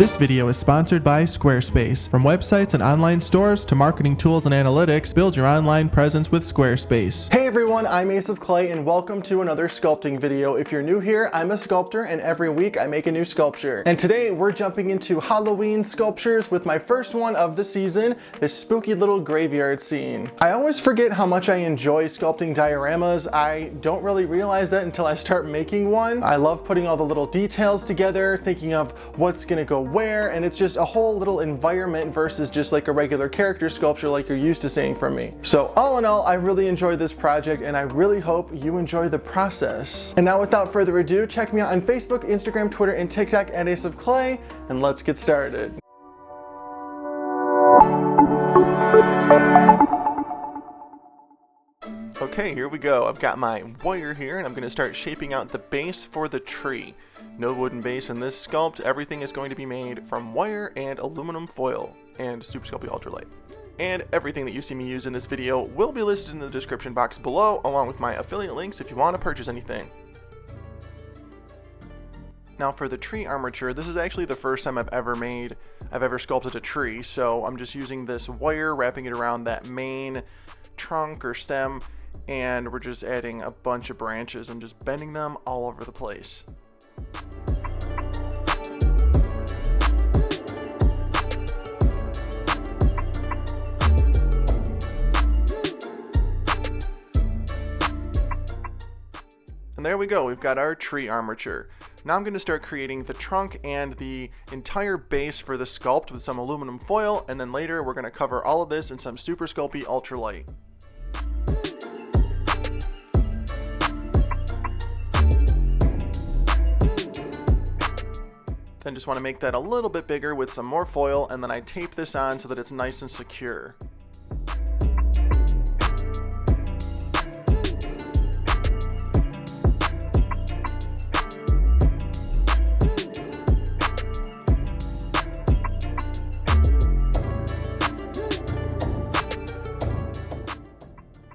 This video is sponsored by Squarespace. From websites and online stores to marketing tools and analytics, build your online presence with Squarespace. Hey everyone, I'm Ace of Clay and welcome to another sculpting video. If you're new here, I'm a sculptor and every week I make a new sculpture. And today we're jumping into Halloween sculptures with my first one of the season, this spooky little graveyard scene. I always forget how much I enjoy sculpting dioramas. I don't really realize that until I start making one. I love putting all the little details together, thinking of what's gonna go where, and it's just a whole little environment versus just like a regular character sculpture like you're used to seeing from me. So all in all, I really enjoyed this project and I really hope you enjoy the process. And now without further ado, check me out on Facebook, Instagram, Twitter, and TikTok at Ace of Clay, and let's get started. Okay, here we go. I've got my wire here and I'm going to start shaping out the base for the tree. No wooden base in this sculpt. Everything is going to be made from wire and aluminum foil and Super Sculpey Ultralight. And everything that you see me use in this video will be listed in the description box below, along with my affiliate links if you want to purchase anything. Now for the tree armature, this is actually the first time I've ever sculpted a tree, so I'm just using this wire, wrapping it around that main trunk or stem, and we're just adding a bunch of branches and just bending them all over the place. And there we go, we've got our tree armature. Now I'm going to start creating the trunk and the entire base for the sculpt with some aluminum foil, and then later we're going to cover all of this in some Super Sculpey Ultralight. Then just want to make that a little bit bigger with some more foil, and then I tape this on so that it's nice and secure.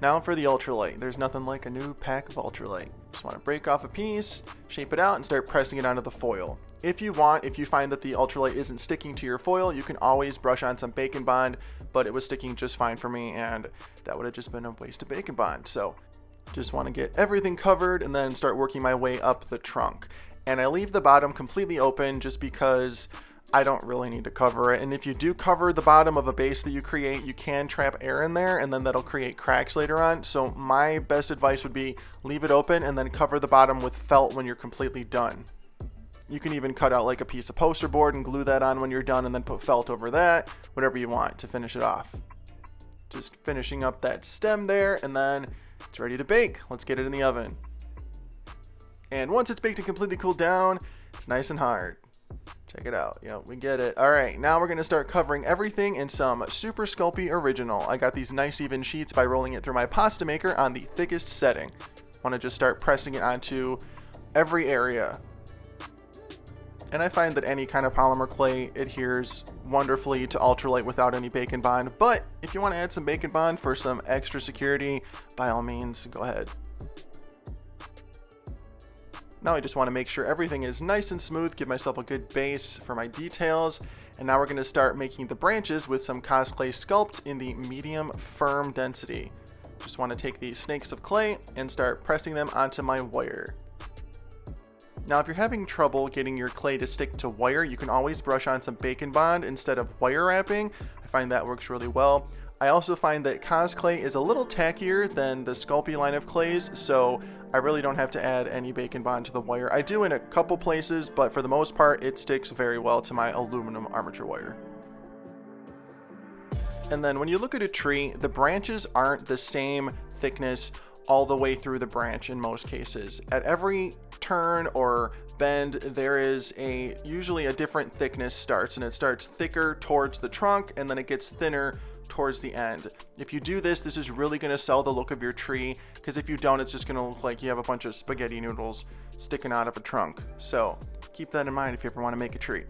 Now for the ultralight. There's nothing like a new pack of ultralight. Just want to break off a piece, shape it out, and start pressing it onto the foil. If you find that the ultralight isn't sticking to your foil, you can always brush on some Bacon Bond, but it was sticking just fine for me, and that would have just been a waste of Bacon Bond. So just want to get everything covered and then start working my way up the trunk. And I leave the bottom completely open just because I don't really need to cover it, and if you do cover the bottom of a base that you create, you can trap air in there and then that'll create cracks later on. So my best advice would be leave it open and then cover the bottom with felt when you're completely done. You can even cut out like a piece of poster board and glue that on when you're done and then put felt over that, whatever you want to finish it off. Just finishing up that stem there, and then it's ready to bake. Let's get it in the oven. And once it's baked and completely cooled down, it's nice and hard. Check it out. Yeah, we get it. All right, now we're going to start covering everything in some Super Sculpey Original. I got these nice even sheets by rolling it through my pasta maker on the thickest setting. Want to just start pressing it onto every area. And I find that any kind of polymer clay adheres wonderfully to ultralight without any Bacon Bond, but if you want to add some Bacon Bond for some extra security, by all means, go ahead. Now I just want to make sure everything is nice and smooth, give myself a good base for my details, and now we're going to start making the branches with some Cosclay Sculpt in the medium firm density. Just want to take these snakes of clay and start pressing them onto my wire. Now if you're having trouble getting your clay to stick to wire, you can always brush on some Bacon Bond instead of wire wrapping. I find that works really well. I also find that Cosclay is a little tackier than the Sculpey line of clays, so I really don't have to add any Bacon Bond to the wire. I do in a couple places, but for the most part, it sticks very well to my aluminum armature wire. And then when you look at a tree, the branches aren't the same thickness all the way through the branch in most cases. At every turn or bend, there is usually a different thickness starts, and it starts thicker towards the trunk and then it gets thinner towards the end. If you do this, this is really going to sell the look of your tree, because if you don't, it's just going to look like you have a bunch of spaghetti noodles sticking out of a trunk. So keep that in mind if you ever want to make a tree.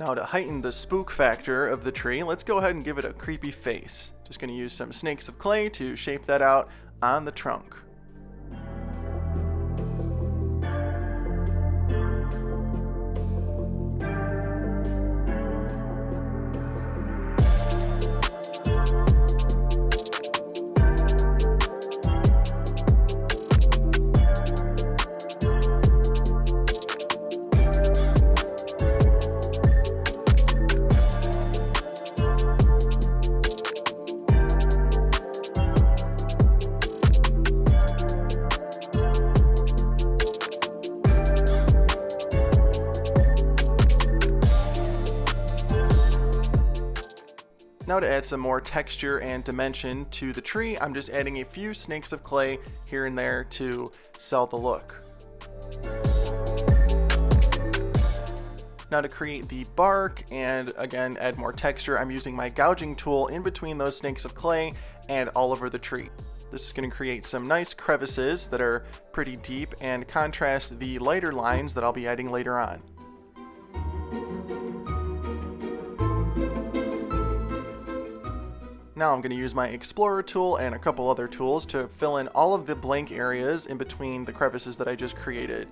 Now to heighten the spook factor of the tree, let's go ahead and give it a creepy face. Just going to use some snakes of clay to shape that out on the trunk. Now to add some more texture and dimension to the tree, I'm just adding a few snakes of clay here and there to sell the look. Now to create the bark and again add more texture, I'm using my gouging tool in between those snakes of clay and all over the tree. This is going to create some nice crevices that are pretty deep and contrast the lighter lines that I'll be adding later on. Now I'm going to use my Explorer tool and a couple other tools to fill in all of the blank areas in between the crevices that I just created.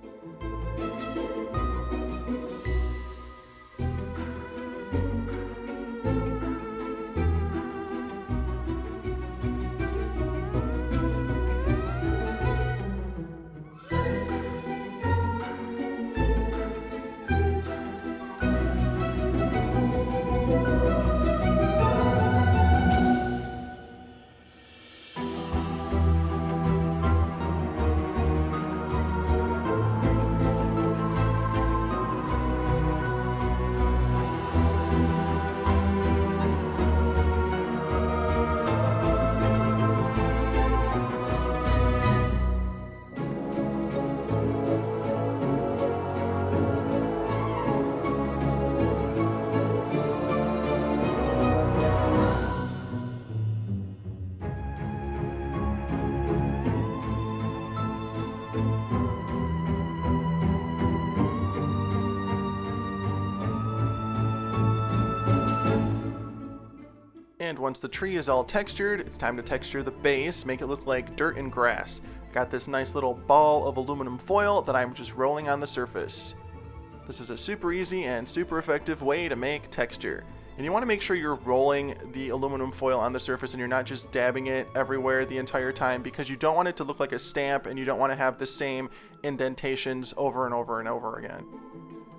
And once the tree is all textured, it's time to texture the base, make it look like dirt and grass. Got this nice little ball of aluminum foil that I'm just rolling on the surface. This is a super easy and super effective way to make texture. And you want to make sure you're rolling the aluminum foil on the surface and you're not just dabbing it everywhere the entire time, because you don't want it to look like a stamp and you don't want to have the same indentations over and over and over again.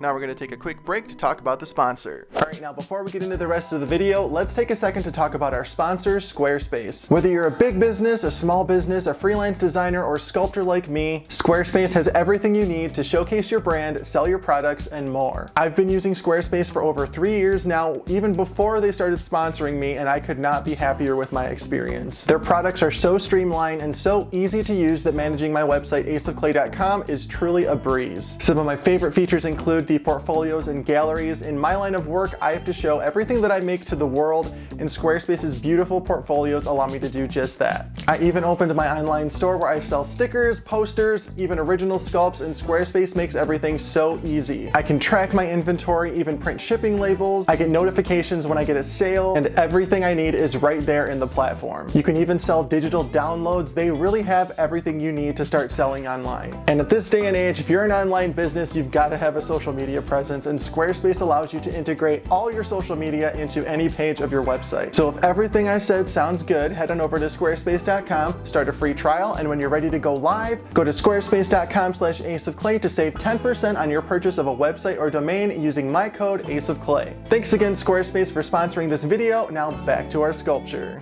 Now we're going to take a quick break to talk about the sponsor. Alright, now before we get into the rest of the video, let's take a second to talk about our sponsor, Squarespace. Whether you're a big business, a small business, a freelance designer, or sculptor like me, Squarespace has everything you need to showcase your brand, sell your products, and more. I've been using Squarespace for over 3 years now, even before they started sponsoring me, and I could not be happier with my experience. Their products are so streamlined and so easy to use that managing my website, aceofclay.com, is truly a breeze. Some of my favorite features include the portfolios and galleries. In my line of work, I have to show everything that I make to the world, and Squarespace's beautiful portfolios allow me to do just that. I even opened my online store where I sell stickers, posters, even original sculpts, and Squarespace makes everything so easy. I can track my inventory, even print shipping labels. I get notifications when I get a sale, and everything I need is right there in the platform. You can even sell digital downloads. They really have everything you need to start selling online. And at this day and age, if you're an online business, you've got to have a social media presence, and Squarespace allows you to integrate all your social media into any page of your website. So if everything I said sounds good, head on over to squarespace.com, start a free trial, and when you're ready to go live, go to squarespace.com/aceofclay to save 10% on your purchase of a website or domain using my code ACEOFCLAY. Thanks again, Squarespace, for sponsoring this video. Now back to our sculpture.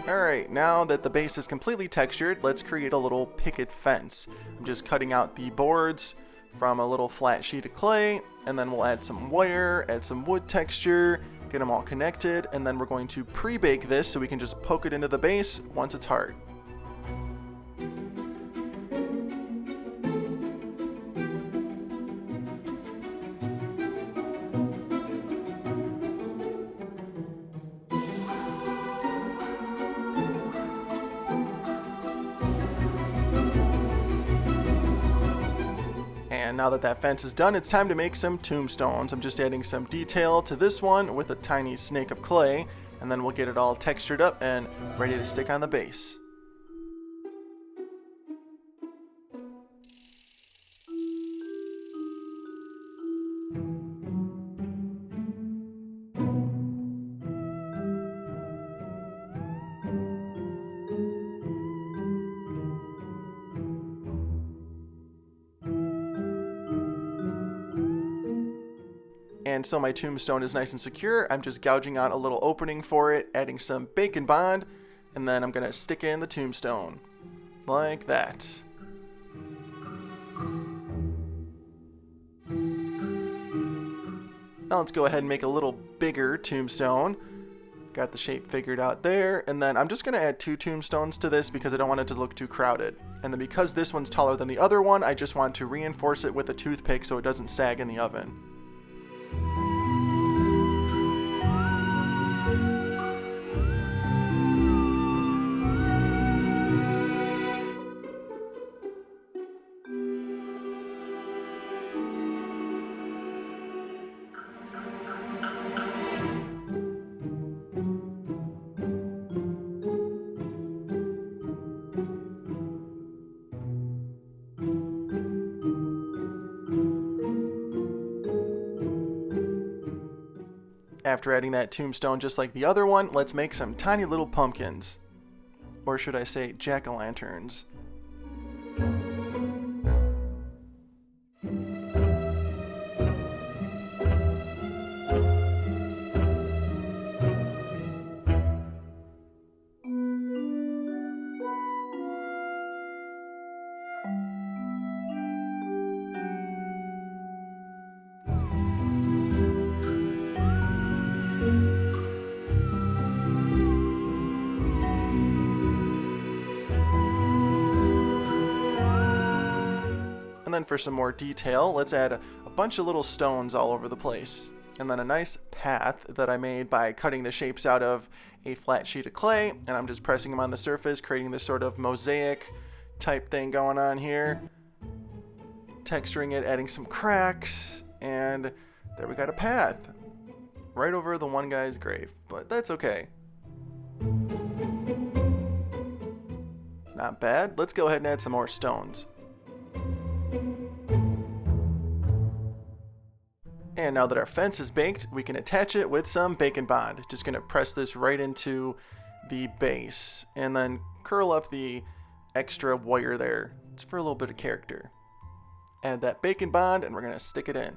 Alright, now that the base is completely textured, let's create a little picket fence. I'm just cutting out the boards from a little flat sheet of clay, and then we'll add some wire, add some wood texture, get them all connected, and then we're going to pre-bake this so we can just poke it into the base once it's hard. And And now that that fence is done, it's time to make some tombstones. I'm just adding some detail to this one with a tiny snake of clay, and then we'll get it all textured up and ready to stick on the base. And so my tombstone is nice and secure. I'm just gouging out a little opening for it, adding some bacon bond, and then I'm gonna stick in the tombstone. Like that. Now let's go ahead and make a little bigger tombstone. Got the shape figured out there, and then I'm just gonna add 2 tombstones to this because I don't want it to look too crowded. And then because this one's taller than the other one, I just want to reinforce it with a toothpick so it doesn't sag in the oven. After adding that tombstone just like the other one, let's make some tiny little pumpkins. Or should I say jack-o'-lanterns. And then for some more detail, let's add a bunch of little stones all over the place. And then a nice path that I made by cutting the shapes out of a flat sheet of clay, and I'm just pressing them on the surface, creating this sort of mosaic type thing going on here. Texturing it, adding some cracks, and there we got a path. Right over the one guy's grave, but that's okay. Not bad. Let's go ahead and add some more stones. And now that our fence is baked, we can attach it with some bacon bond. Just gonna press this right into the base and then curl up the extra wire there, just for a little bit of character. Add that bacon bond and we're gonna stick it in.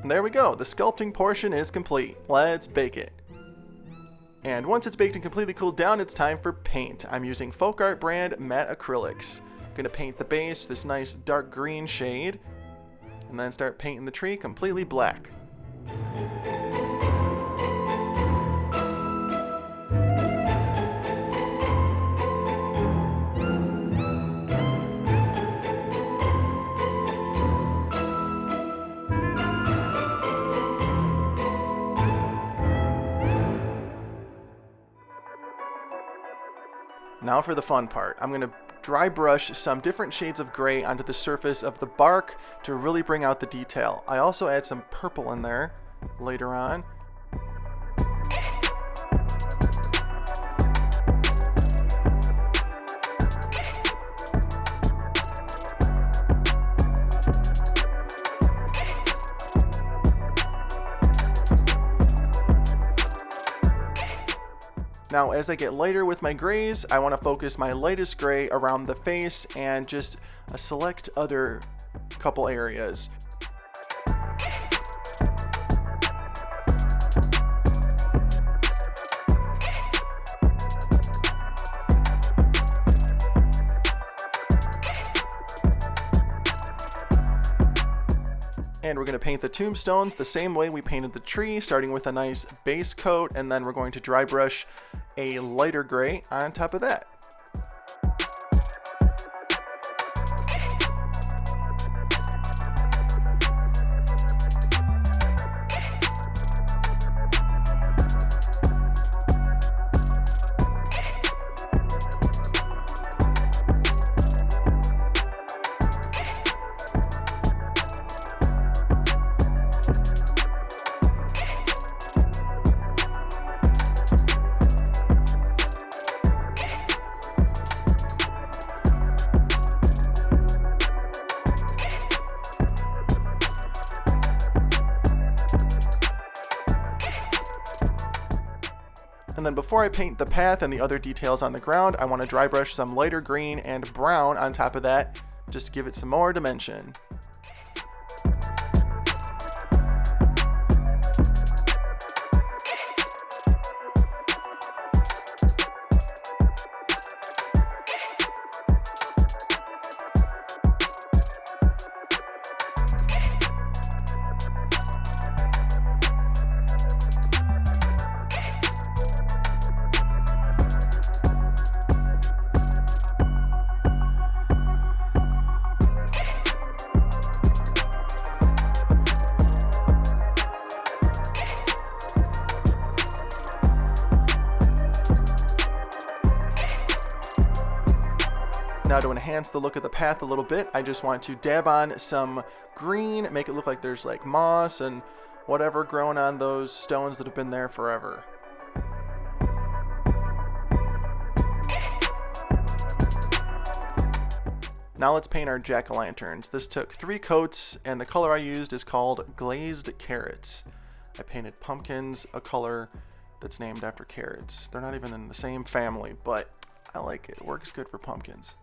And there we go, the sculpting portion is complete. Let's bake it. And once it's baked and completely cooled down, it's time for paint. I'm using Folk Art brand matte acrylics. I'm gonna paint the base this nice dark green shade, and then start painting the tree completely black. Now for the fun part. I'm going to dry brush some different shades of gray onto the surface of the bark to really bring out the detail. I also add some purple in there later on. Now, as I get lighter with my grays, I want to focus my lightest gray around the face and just select other couple areas. And we're going to paint the tombstones the same way we painted the tree, starting with a nice base coat, and then we're going to dry brush a lighter gray on top of that. And then before I paint the path and the other details on the ground, I want to dry brush some lighter green and brown on top of that, just to give it some more dimension. Now to enhance the look of the path a little bit, I just want to dab on some green, make it look like there's like moss and whatever growing on those stones that have been there forever. Now let's paint our jack-o'-lanterns. This took 3 coats, and the color I used is called Glazed Carrots. I painted pumpkins, a color that's named after carrots. They're not even in the same family, but I like it. It works good for pumpkins.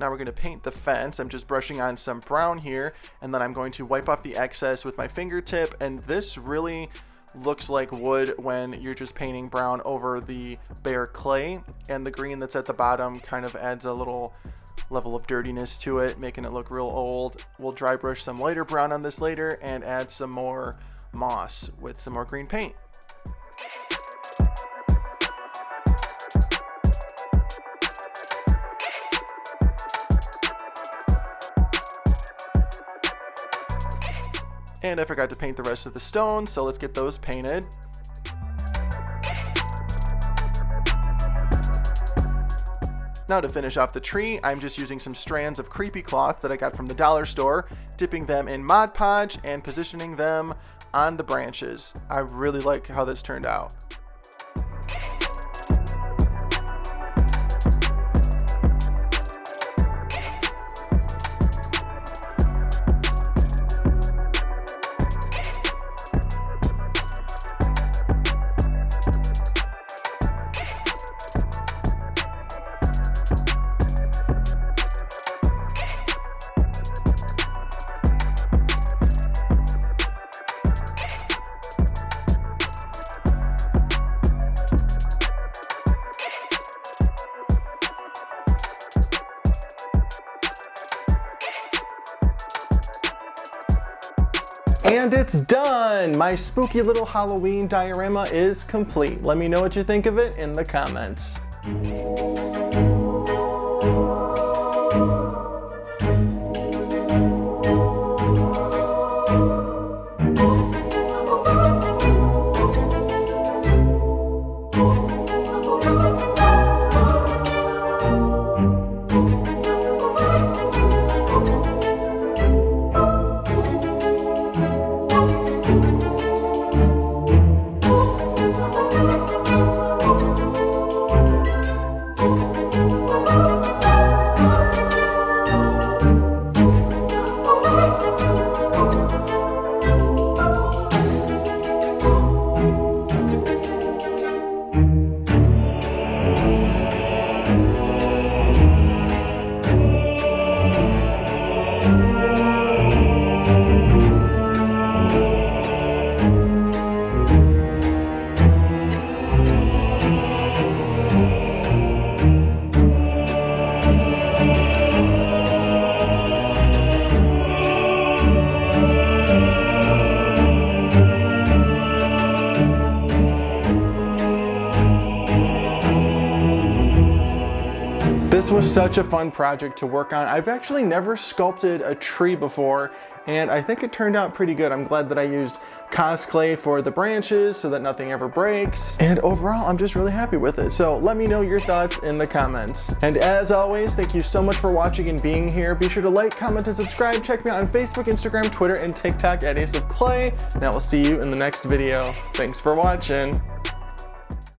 Now we're going to paint the fence. I'm just brushing on some brown here, and then I'm going to wipe off the excess with my fingertip, and this really looks like wood when you're just painting brown over the bare clay, and the green that's at the bottom kind of adds a little level of dirtiness to it, making it look real old. We'll dry brush some lighter brown on this later and add some more moss with some more green paint. And I forgot to paint the rest of the stones, so let's get those painted. Now to finish off the tree, I'm just using some strands of creepy cloth that I got from the dollar store, dipping them in Mod Podge and positioning them on the branches. I really like how this turned out. And it's done! My spooky little Halloween diorama is complete. Let me know what you think of it in the comments. This was such a fun project to work on. I've actually never sculpted a tree before, and I think it turned out pretty good. I'm glad that I used cos clay for the branches so that nothing ever breaks. And overall, I'm just really happy with it. So let me know your thoughts in the comments. And as always, thank you so much for watching and being here. Be sure to like, comment, and subscribe. Check me out on Facebook, Instagram, Twitter, and TikTok at Ace of Clay. And I will see you in the next video. Thanks for watching.